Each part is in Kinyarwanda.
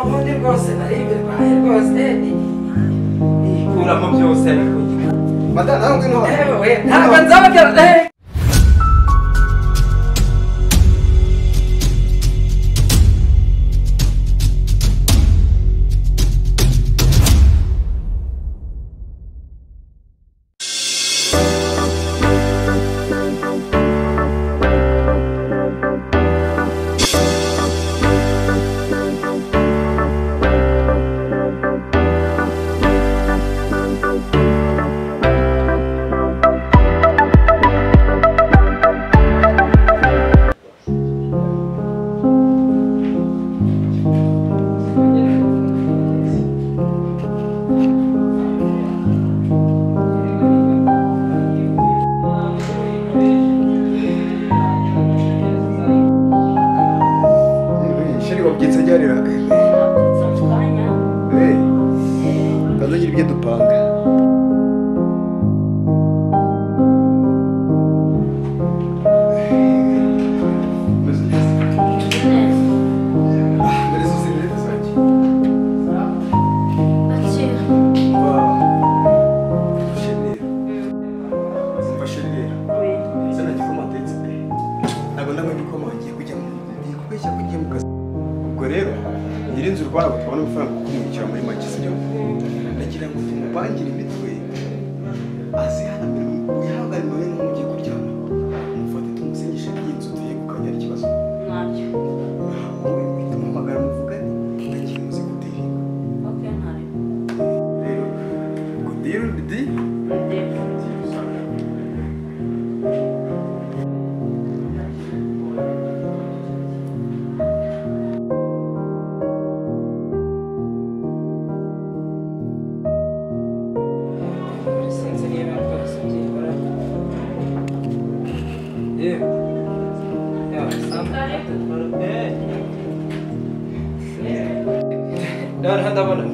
ubundi rwose naribye baye rwose ikuramo byose madame nawe ngwino hano we ntabwo nzabagera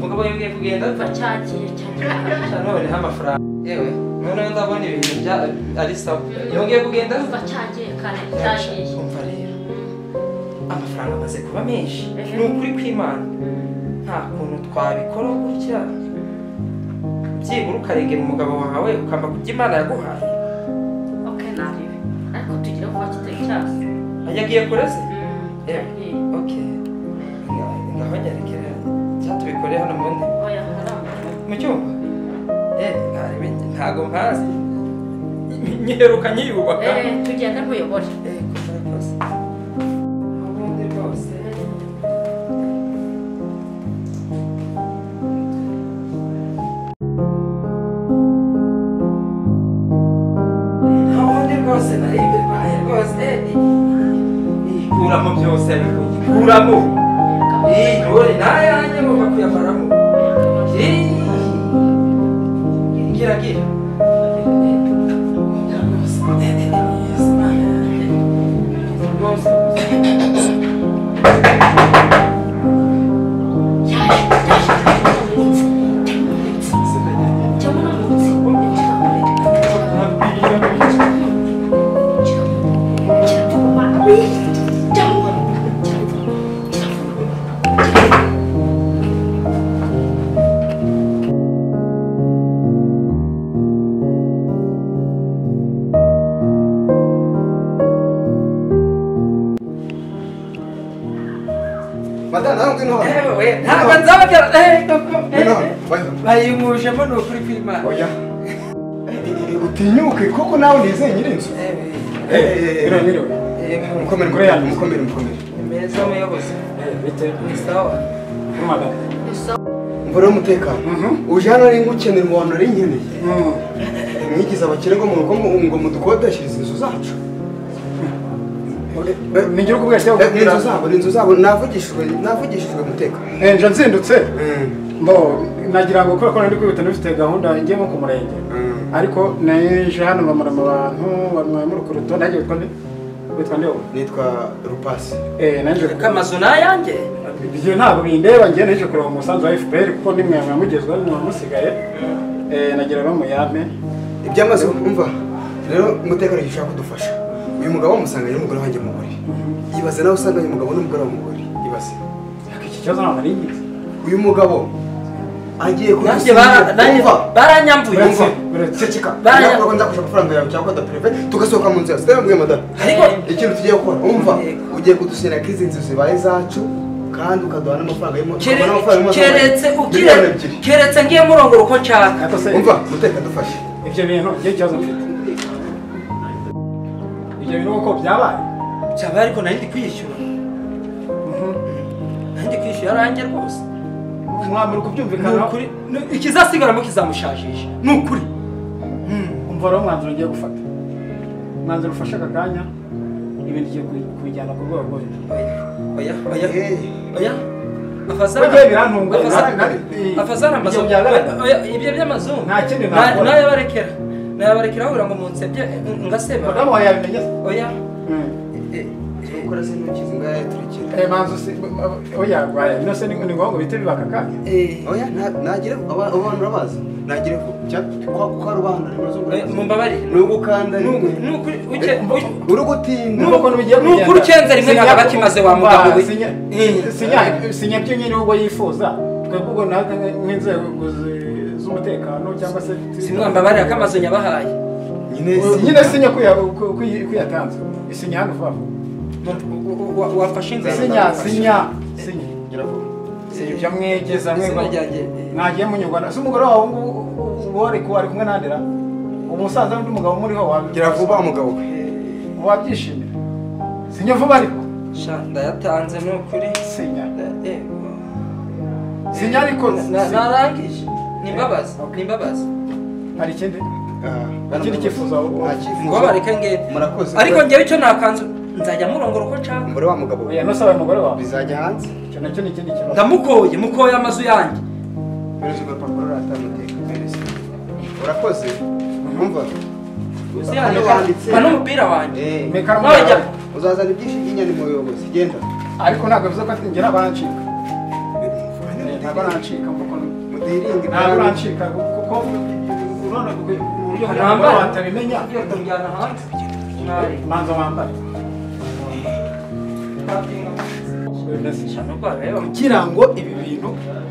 umugabo yongeye kugenda cyagiye none amafaranga yewe none ndabona ibintu bya ari sawa yongeye kugenda cyagiye kare cyagiye umva rero amafaranga amaze kuba menshi ni ukuri kw'Imana nta kuntu twabikora gutya byibura ukaregera umugabo wawe ukamba kubyo Imana yaguhaye naribi ariko tugira kuba kitari cyase yagiye kureze okay ngaho nyarekera tubikore hano mundi oya haramba mu cyumba ntago mpazi nyiheruka nyiyubaka tugenda nkuyobore kuva rwose ubundi rwose ubundi rwose naribye baye rwose ikuramo byose ikuramo ntore nayanjye ngomba kuyamaramo gira ntabwo nzabagera bayimujemo ni ukuri kw'Imana oya utinyuke koko nawe nizeye nyir'inzu mukomere kure yanyu mukomere meza muyobozi ni sawa mvura y'umutekano uje hano ari ngukenera mu bantu ari nkeneye mwigize abakire ngo mu rugo ngo mudukodeshereze inzu zacu ningira uko bwese inzu zabo navugishijwe umutekano nje nzindutse mbo nagira ngo kora ndi kwihuta nifite gahunda ngiye nko ku murenge ariko naje hano bamara abantu bamwe mu rukuruto naje witwa nde nitwa Rupasi naje kamazu nayanjye ibyo ntabwo bindeba ngiye naje kureba umusanzu wa FPR kuko nimwe mwamugezwa n'umusigaye nagira no muyame ibyamaze kumva rero umutekano yishaka kudufasha uyu mugabo musanga n'umugore wanjye mu buriri yibaze nawe usanga uyu mugabo n'umugore wa mu buriri yibaze kibazo ntabwo nari ngize uyu mugabo agiye nanjye baranyambuye ceceka ntabwo nzakusha amafaranga yawe cyangwa da prive tugasohoka mu nzira sitamubwiye madame ariko ikintu tugiye gukora umva ugiye kudushyira k'izi nzu zibaye zacu kandi ukaduha n'amafaranga keretse ngiye murongora uko nshaka umva muteka dufashe ibyo bintu ngiye ikibazo mfite ibyo bintu uko byabaye ariko nari ndi kwishyura yarangiye rwose mwamuri kubyumvikana ikizasigaramo kizamushajisha ni ukuri umva rero umwanzuro ngiye gufata umwanzuro ufashe aka kanya ibintu ugiye kubijyana ku rwego rwo hejuru oya afazana amazu ibyo by'amazu nayabarekera ahura ngo munsebye ngaseba madamu wawe yabimenye oya ukora se ntukizi ngahe turikira manzu si oya baye no se ni ngombwa bite bibaka kanya oya nagire abantu urabazi nagire kwa rubanda mumbabarire n'ugukanda uri gutinda nuko nubigiye nuko urukenza rimwe ntabwo kimaze wa mugabo we sinya byo nyine ubwo yifuza twebwe ubwo natwe nk'inzego z'umutekano cyangwa se simwambabarira ko amazu nyabahaye nyine sinya kuyatanze isinya hano vuba wafashe inzira sinya ibyo mwegeza mwagiye munyurwa si umugore wawe ngubu ari kumwe nandera umusaza n'undi mugabo muriho wabigira vuba umugabo wabyishimira sinya vuba ariko ndayatanze ni ukuri sinya ariko narangije nimbabazi hari ikindi cyifuzo ngo bareke ngende murakoze ariko ngewe icyo nakanzu nzajya murongora uko nshaka umugore wa mugabo oya no sabaye umugore wawe bizajya hanze icyo nacyo ni ikindi kibazo ndamukoye amazu yanjye bereza urupapuro ratamuteka urakoze umva hano umupira wanjye uzazana ibyinshi by'inyoni mu buyobozi genda ariko ntabwo bivuze ko njye ntabwo nancika ntabwo nancika kuko urabona uburyo bw'abantu batabimenya manza wambare kugira ngo ibi bintu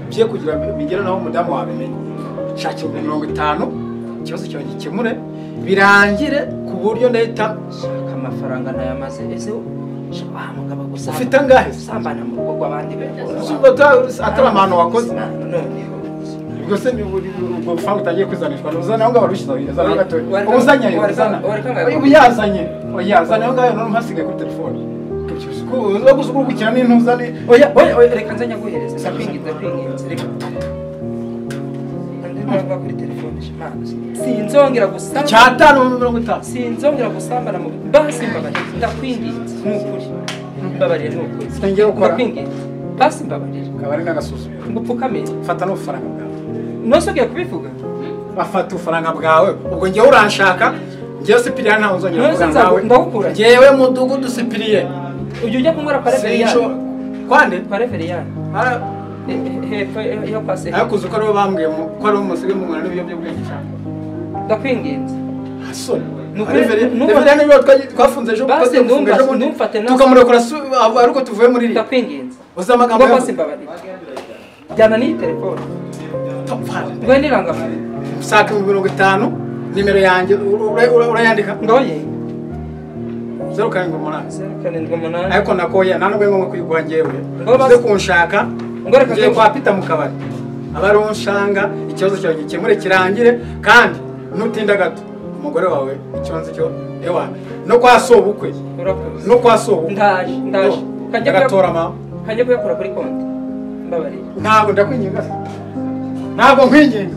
bye kugira bigere naho umudamu wabimenye shakira 50 ikibazo cyawe gikemure birangire ku buryo leta shaka amafaranga nayamaze ese mugabo gusa ufite angahe sambana mu rugo rw'abandi atari amahano wakoze ubwo se ubwo fanga utagiye kwizanishwa uzana aho ngaho barushize gatoya ubuzanye uyazanye aho ngaho none mpasigaye kuri telefone uzo gusukura gukina n'intuzane oya reka nzanya guhereza sakwingiza reka ndanga kuri telefone sinzongera gusamba cyatanu 50 sinzongera gusambana mu basi mbabarira ndakwingiza n'ukuri mbabarira n'ukuri singiye gukora ndakwingiza basi mbabarira kabari n'agasuzumiro ngupfukamira fata n'ufaranga bwawe nosogeye kubivuga bafata ufaranga bwawe ubwo ngiye uranshaka ngiye sipiriya ntaho nzongera kuvuga nawe ndagukura ngewe mudugudu sipiriye ujye ujya kunywera kwa reveriyani kwande kwa reveriyani hepfo yo kwa se ariko uzi ko aribo bambwiye ko ari umusige mu mwana n'ibiyobyabwenge cyane ndakwinginze hasoni reveriyani niba twafunze ejo tukamurekura ariko tuvuye muri iriya ndakwinginze uzi amagambo yawe basi mbabarira jyana n'iyi telefone ngwe n'irangamuntu saka 50 nimero yanjye urayandika ngoye 078 ariko nakoye nanubwe ngo kwigwa ngewe uze kunshaka ngiye kwa Peter mu kabari abari unshanga ikibazo cyawe gikemure kirangire kandi nutinda gato umugore wawe ikibazo cyo ewana no kwa sobukwe ndaje gatora mama kajya kuyakura kuri konti mbabarira ntabwo ndakwinginga ntabwo nkwinginga